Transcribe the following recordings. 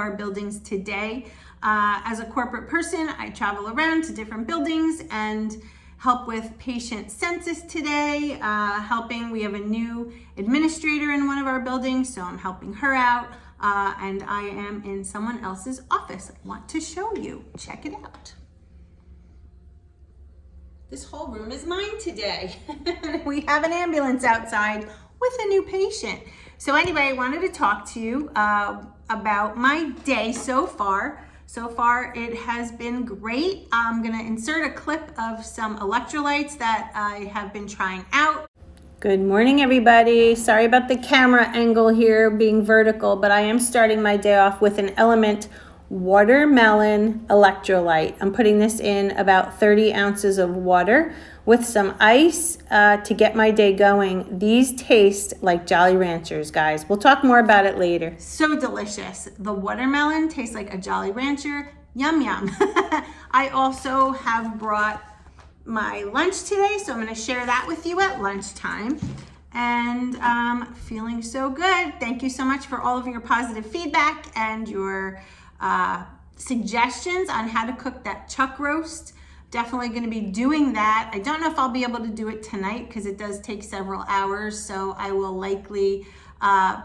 our buildings today. As a corporate person, I travel around to different buildings and help with patient census today, we have a new administrator in one of our buildings, so I'm helping her out, and I am in someone else's office. I want to show you, check it out. This whole room is mine today. We have an ambulance outside with a new patient. So anyway, I wanted to talk to you about my day so far. So far, it has been great. I'm gonna insert a clip of some electrolytes that I have been trying out. Good morning, everybody. Sorry about the camera angle here being vertical, but I am starting my day off with an Element watermelon electrolyte. I'm putting this in about 30 ounces of water with some ice to get my day going. These taste like Jolly Ranchers, guys. We'll talk more about it later. So delicious. The watermelon tastes like a Jolly Rancher. Yum, yum. I also have brought my lunch today, so I'm gonna share that with you at lunchtime. And feeling so good. Thank you so much for all of your positive feedback and your suggestions on how to cook that chuck roast. Definitely going to be doing that. I don't know if I'll be able to do it tonight because it does take several hours, so I will likely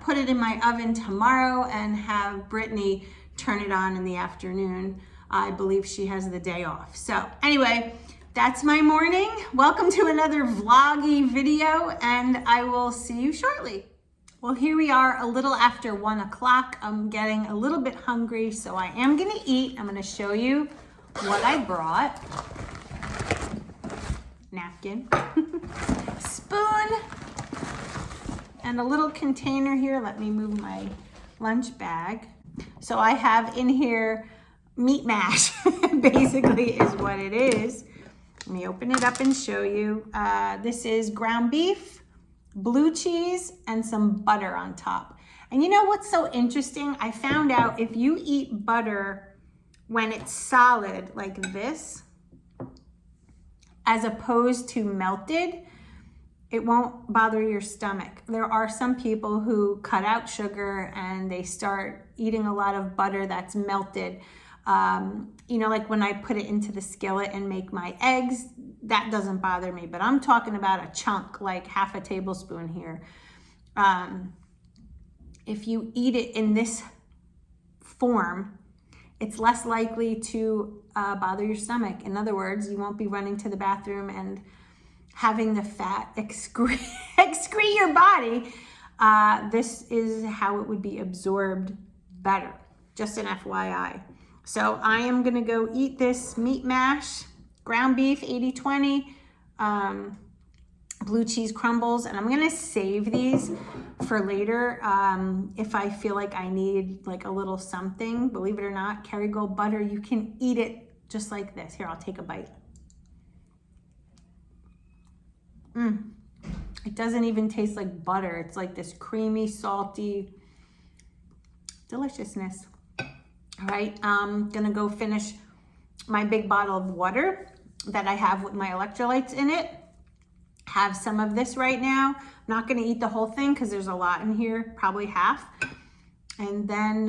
put it in my oven tomorrow and have Brittany turn it on in the afternoon. I believe she has the day off. So anyway, that's my morning. Welcome to another vloggy video, and I will see you shortly. Well, here we are a little after 1 o'clock. I'm getting a little bit hungry, so I am gonna eat. I'm gonna show you what I brought. Napkin, spoon, and a little container here. Let me move my lunch bag. So I have in here meat mash, basically is what it is. Let me open it up and show you. This is ground beef, blue cheese, and some butter on top. And you know what's so interesting? I found out if you eat butter when it's solid like this, as opposed to melted, it won't bother your stomach. There are some people who cut out sugar and they start eating a lot of butter that's melted. You know, like when I put it into the skillet and make my eggs, that doesn't bother me, but I'm talking about a chunk, like half a tablespoon here. If you eat it in this form, it's less likely to bother your stomach. In other words, you won't be running to the bathroom and having the fat excrete your body. This is how it would be absorbed better, just an FYI. So I am gonna go eat this meat mash, ground beef, 80-20, blue cheese crumbles, and I'm gonna save these for later if I feel like I need like a little something. Believe it or not, Kerrygold butter, you can eat it just like this. Here, I'll take a bite. It doesn't even taste like butter. It's like this creamy, salty deliciousness. All right, I'm gonna go finish my big bottle of water that I have with my electrolytes in it. Have some of this right now. I'm not gonna eat the whole thing because there's a lot in here, probably half. And then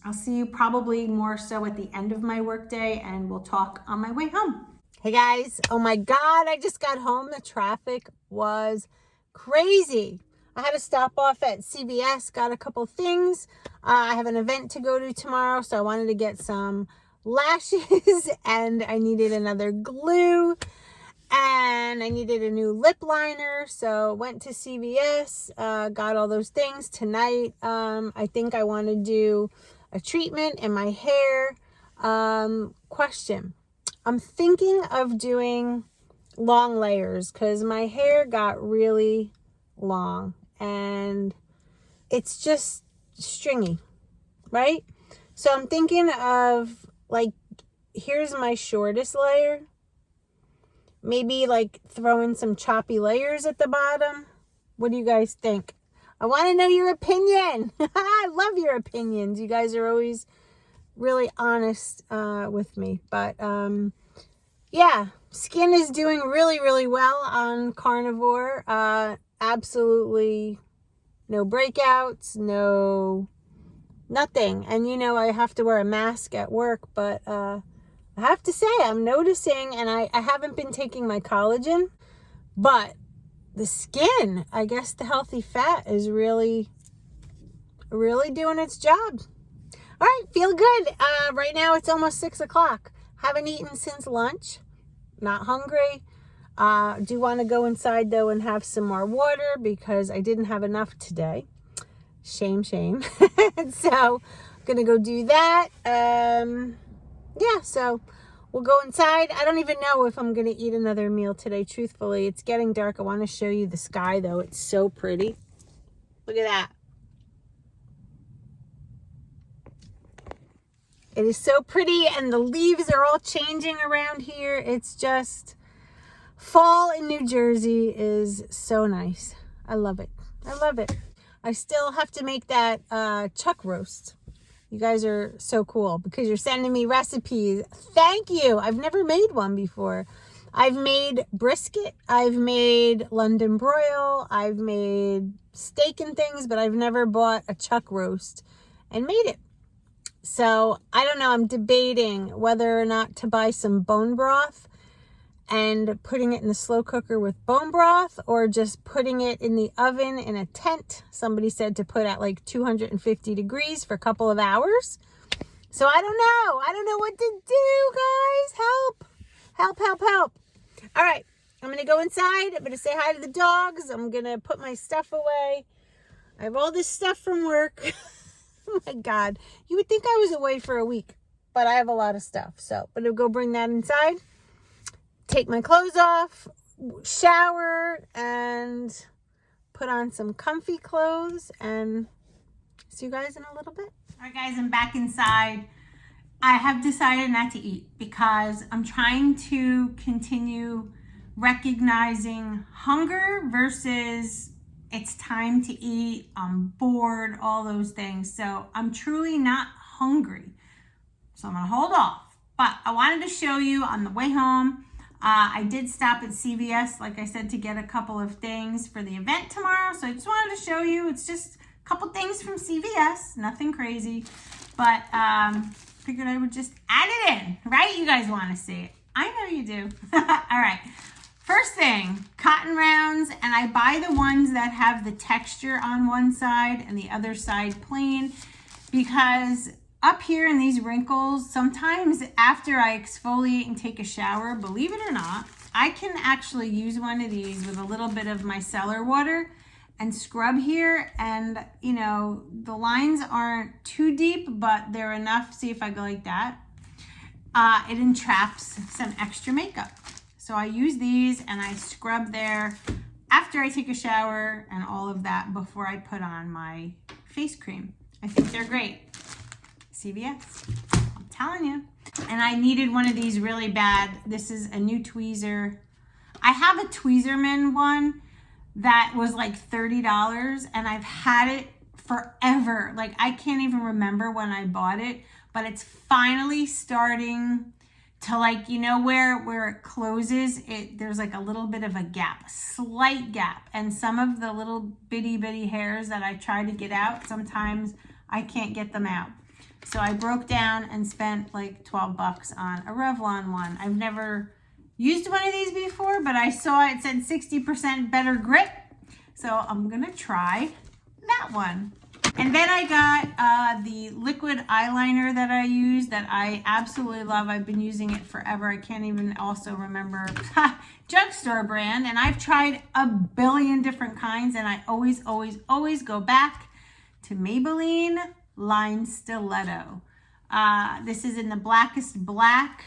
I'll see you probably more so at the end of my workday, and we'll talk on my way home. Hey guys, oh my God, I just got home. The traffic was crazy. I had to stop off at CVS, got a couple things. I have an event to go to tomorrow, so I wanted to get some lashes and I needed another glue and I needed a new lip liner. So went to CVS, got all those things. Tonight, I think I want to do a treatment in my hair. Question. I'm thinking of doing long layers because my hair got really long and it's just stringy, right? So I'm thinking of like, here's my shortest layer, maybe like throwing some choppy layers at the bottom. What do you guys think? I want to know your opinion. I love your opinions. You guys are always really honest with me. But yeah, skin is doing really, really well on Carnivore. Absolutely no breakouts, no Nothing. And you know, I have to wear a mask at work, but I have to say I'm noticing, and I haven't been taking my collagen, but the skin, I guess the healthy fat is really doing its job. All right, feel good. Right now it's almost 6 o'clock. Haven't eaten since lunch. Not hungry. Do want to go inside though and have some more water because I didn't have enough today. Shame. So I'm gonna go do that. Yeah, so we'll go inside. I don't even know if I'm gonna eat another meal today, truthfully. It's getting dark. I want to show you the sky though. It's so pretty. Look at that. It is so pretty, and the leaves are all changing around here. It's just, fall in New Jersey is so nice. I love it. I love it. I still have to make that chuck roast. You guys are so cool because you're sending me recipes. Thank you. I've never made one before. I've made brisket. I've made London broil. I've made steak and things, but I've never bought a chuck roast and made it. So I don't know. I'm debating whether or not to buy some bone broth and putting it in the slow cooker with bone broth, or just putting it in the oven in a tent. Somebody said to put at like 250 degrees for a couple of hours. So I don't know. I don't know what to do, guys. Help. All right. I'm going to go inside. I'm going to say hi to the dogs. I'm going to put my stuff away. I have all this stuff from work. Oh my God. You would think I was away for a week, but I have a lot of stuff. So I'm going to go bring that inside, take my clothes off, shower, and put on some comfy clothes, and see you guys in a little bit. All right, guys, I'm back inside. I have decided not to eat because I'm trying to continue recognizing hunger versus it's time to eat, I'm bored, all those things. So I'm truly not hungry. So I'm gonna hold off. But I wanted to show you on the way home, I did stop at CVS, like I said, to get a couple of things for the event tomorrow. So I just wanted to show you, it's just a couple things from CVS, nothing crazy. But figured I would just add it in, right? You guys wanna see it. I know you do. All right. First thing, cotton rounds, and I buy the ones that have the texture on one side and the other side plain, because up here in these wrinkles, sometimes after I exfoliate and take a shower, believe it or not, I can actually use one of these with a little bit of micellar water and scrub here, and you know, the lines aren't too deep, but they're enough. See if I go like that. It entraps some extra makeup. So I use these and I scrub there after I take a shower and all of that before I put on my face cream. I think they're great. CVS, I'm telling you. And I needed one of these really bad. This is a new tweezer. I have a Tweezerman one that was like $30 and I've had it forever. Like I can't even remember when I bought it, but it's finally starting to, like, you know, where it closes, there's like a little bit of a gap, a slight gap. And some of the little bitty hairs that I try to get out, sometimes I can't get them out. So I broke down and spent like 12 bucks on a Revlon one. I've never used one of these before, but I saw it said 60% better grip. So I'm gonna try that one. And then I got the liquid eyeliner that I use that I absolutely love. I've been using it forever. I can't even also remember drugstore brand. And I've tried a billion different kinds, and I always go back to Maybelline Line Stiletto. This is in the blackest black.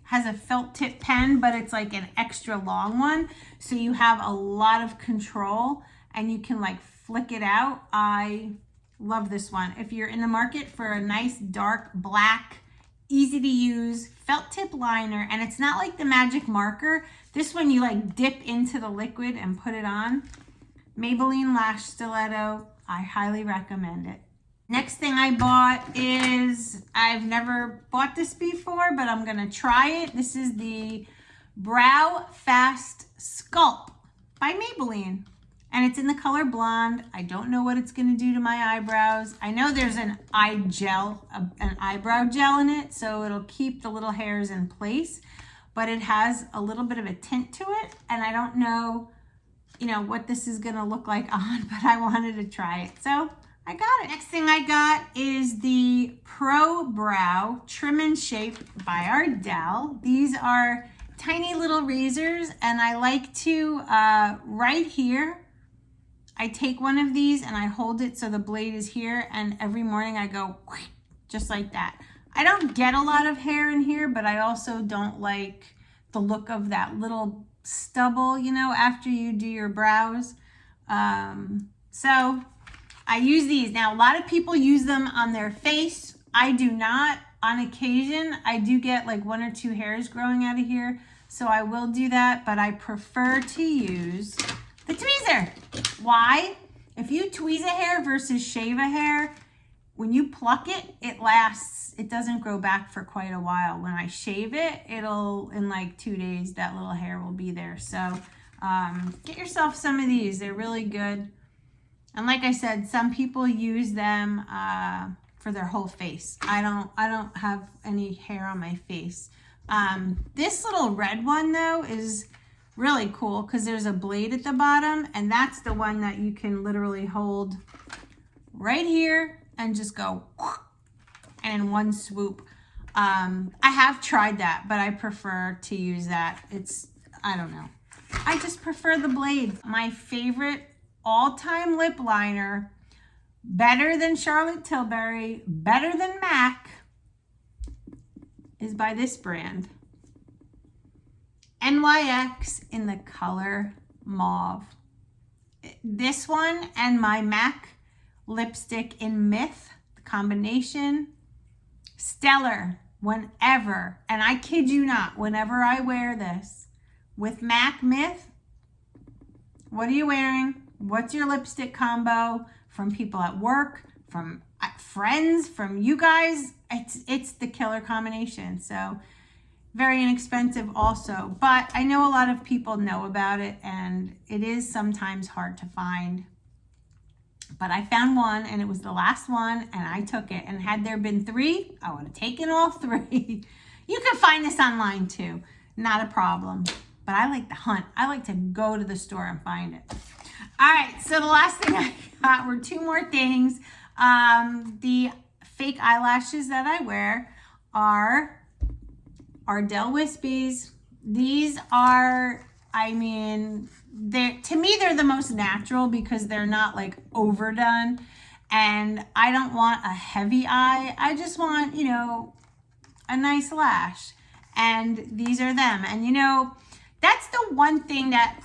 Has a felt tip pen, but it's like an extra long one. So you have a lot of control and you can like flick it out. I love this one. If you're in the market for a nice dark black, easy to use felt tip liner, and it's not like the magic marker. This one you like dip into the liquid and put it on. Maybelline Lash Stiletto, I highly recommend it. Next thing I bought is, I've never bought this before, but I'm gonna try it. This is the Brow Fast Sculpt by Maybelline. And it's in the color blonde. I don't know what it's gonna do to my eyebrows. I know there's an eye gel, an eyebrow gel in it, so it'll keep the little hairs in place, but it has a little bit of a tint to it, and I don't know, you know, what this is gonna look like on, but I wanted to try it, so I got it. Next thing I got is the Pro Brow Trim and Shape by Ardell. These are tiny little razors, and I like to, right here, I take one of these and I hold it so the blade is here, and every morning I go just like that. I don't get a lot of hair in here, but I also don't like the look of that little stubble, you know, after you do your brows. So I use these. Now, a lot of people use them on their face. I do not. On occasion, I do get like 1 or 2 hairs growing out of here, so I will do that, but I prefer to use the tweezer. Why? If you tweeze a hair versus shave a hair, when you pluck it, it lasts. It doesn't grow back for quite a while. When I shave it, it'll, in like 2 days, that little hair will be there. So get yourself some of these. They're really good. And like I said, some people use them for their whole face. I don't have any hair on my face. This little red one though is really cool because there's a blade at the bottom, and that's the one that you can literally hold right here and just go and in one swoop. I have tried that, but I prefer to use that. I don't know. I just prefer the blade. My favorite all-time lip liner, better than Charlotte Tilbury, better than MAC, is by this brand. NYX in the color mauve. This one and my MAC lipstick in Myth, the combination, stellar whenever, and I kid you not, whenever I wear this with MAC Myth. What are you wearing? What's your lipstick combo? From people at work, from friends, from you guys, it's the killer combination. So very inexpensive also, but I know a lot of people know about it, and it is sometimes hard to find. But I found one, and it was the last one, and I took it. And had there been 3, I would have taken all 3. You can find this online too, not a problem. But I like to hunt. I like to go to the store and find it. All right, so the last thing I got were 2 more things. The fake eyelashes that I wear are Ardell Wispies. These are, I mean, to me, they're the most natural because they're not like overdone. And I don't want a heavy eye. I just want, you know, a nice lash. And these are them. And, you know, that's the one thing that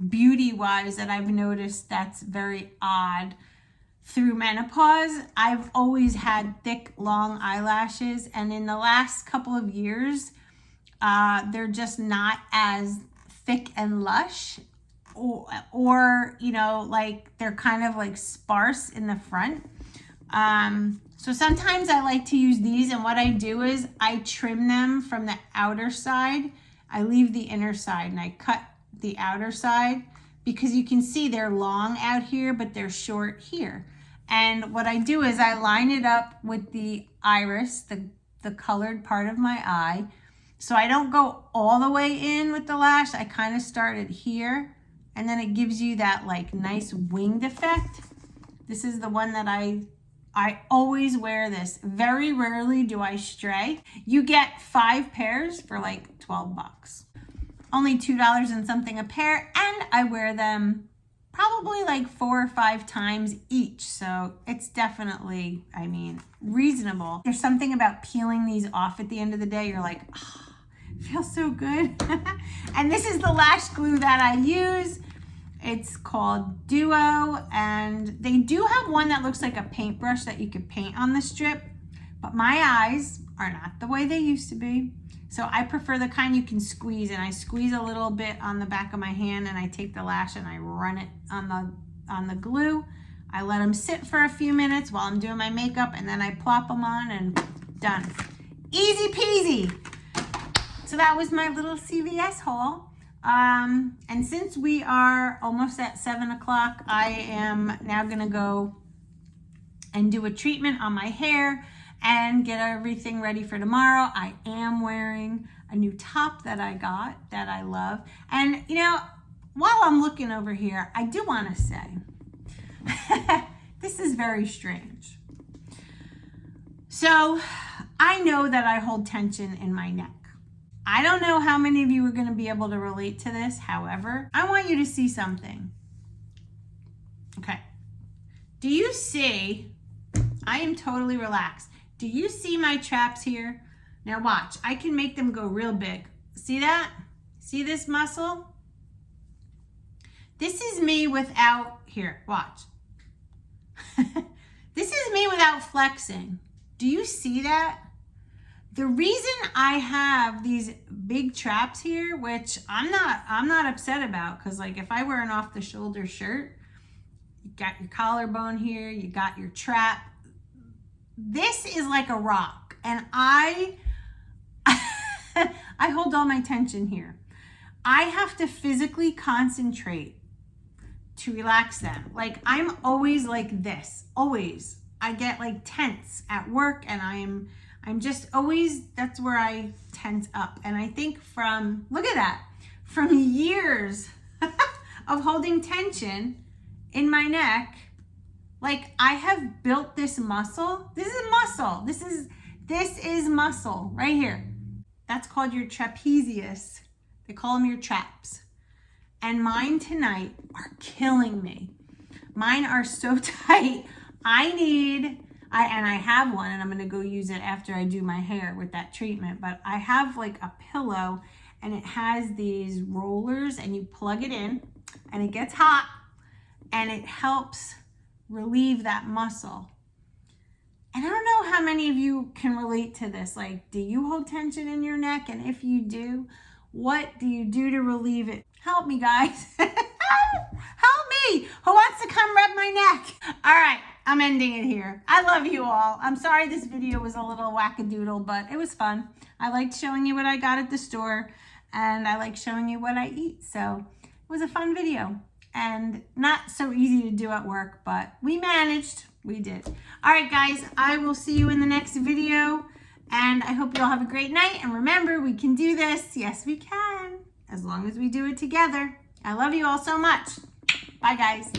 beauty-wise that I've noticed that's very odd. Through menopause, I've always had thick, long eyelashes, and in the last couple of years, they're just not as thick and lush, or you know, like they're kind of like sparse in the front. So sometimes I like to use these, and what I do is I trim them from the outer side. I leave the inner side, and I cut the outer side because you can see they're long out here, but they're short here. And what I do is I line it up with the iris, the colored part of my eye. So I don't go all the way in with the lash. I kind of start it here, and then it gives you that like nice winged effect. This is the one that I always wear this. Very rarely do I stray. You get 5 pairs for like 12 bucks. Only $2 and something a pair, and I wear them probably like 4 or 5 times each. So it's definitely, I mean, reasonable. There's something about peeling these off at the end of the day. You're like, oh, it feels so good. And this is the lash glue that I use. It's called Duo, and they do have one that looks like a paintbrush that you could paint on the strip, but my eyes are not the way they used to be. So I prefer the kind you can squeeze, and I squeeze a little bit on the back of my hand, and I take the lash and I run it on the glue. I let them sit for a few minutes while I'm doing my makeup, and then I plop them on and done. Easy peasy. So that was my little CVS haul. And since we are almost at 7 o'clock, I am now gonna go and do a treatment on my hair and get everything ready for tomorrow. I am wearing a new top that I got that I love. And you know, while I'm looking over here, I do want to say, this is very strange. So I know that I hold tension in my neck. I don't know how many of you are going to be able to relate to this. However, I want you to see something. Okay. Do you see, I am totally relaxed. Do you see my traps here? Now watch, I can make them go real big. See that? See this muscle? This is me without, here, watch. This is me without flexing. Do you see that? The reason I have these big traps here, which I'm not upset about, because like if I wear an off the shoulder shirt, you got your collarbone here, you got your trap. This is like a rock, and I hold all my tension here. I have to physically concentrate to relax them. Like I'm always like this, always. I get like tense at work, and I'm just always, that's where I tense up. And I think from, look at that, from years of holding tension in my neck, like I have built this muscle. This is muscle. This is muscle right here. That's called your trapezius. They call them your traps. And mine tonight are killing me. Mine are so tight. I have one, and I'm gonna go use it after I do my hair with that treatment, but I have like a pillow, and it has these rollers, and you plug it in, and it gets hot, and it helps relieve that muscle. And I don't know how many of you can relate to this. Like, do you hold tension in your neck? And if you do, what do you do to relieve it? Help me, guys. Help me. Who wants to come rub my neck? All right, I'm ending it here. I love you all. I'm sorry this video was a little wackadoodle, but it was fun. I liked showing you what I got at the store, and I like showing you what I eat. So it was a fun video, and not so easy to do at work, but we managed. We did. All right, guys, I will see you in the next video, and I hope you all have a great night. And remember, we can do this. Yes, we can, as long as we do it together. I love you all so much. Bye, guys.